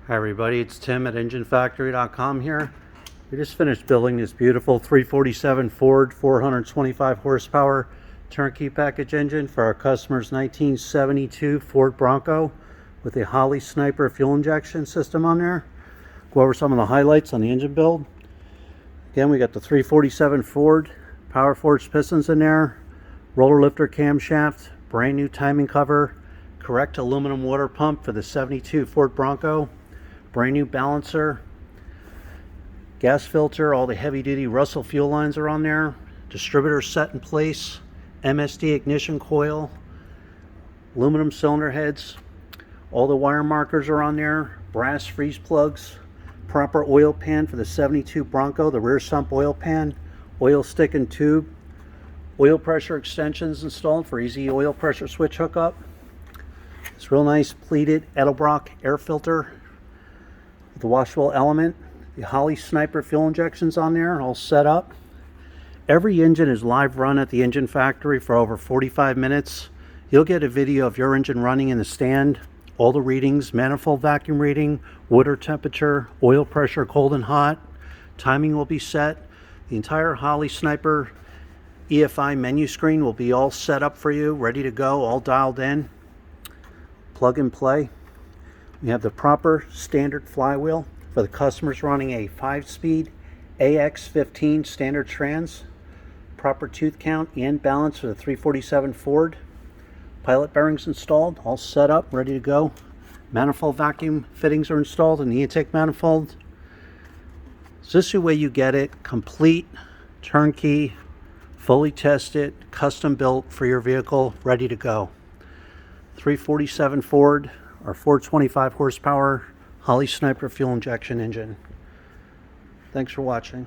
Hi everybody, it's Tim at enginefactory.com here. We just finished building this beautiful 347 Ford 425 horsepower turnkey package engine for our customer's 1972 Ford Bronco with a Holley Sniper fuel injection system on there. Go over some of the highlights on the engine build. Again, we got the 347 Ford power forged pistons in there, roller lifter camshaft, brand new timing cover, correct aluminum water pump for the 72 Ford Bronco, brand new balancer, gas filter, all the heavy duty Russell fuel lines are on there, distributor set in place, MSD ignition coil, aluminum cylinder heads, all the wire markers are on there, brass freeze plugs, proper oil pan for the 72 Bronco, the rear sump oil pan, oil stick and tube, oil pressure extensions installed for easy oil pressure switch hookup. This real nice pleated Edelbrock air filter, the washable element, the Holley Sniper fuel injections on there, all set up. Every engine is live run at the engine factory for over 45 minutes. You'll get a video of your engine running in the stand, all the readings, manifold vacuum reading, water temperature, oil pressure, cold and hot. Timing will be set. The entire Holley Sniper EFI menu screen will be all set up for you, ready to go, all dialed in. Plug and play. We have the proper standard flywheel for the customers running a 5-speed AX15 standard trans. Proper tooth count and balance for the 347 Ford. Pilot bearings installed, all set up, ready to go. Manifold vacuum fittings are installed in the intake manifold. So this is the way you get it, complete, turnkey, fully tested, custom built for your vehicle, ready to go. 347 Ford, our 425 horsepower Holley Sniper fuel injection engine. Thanks for watching.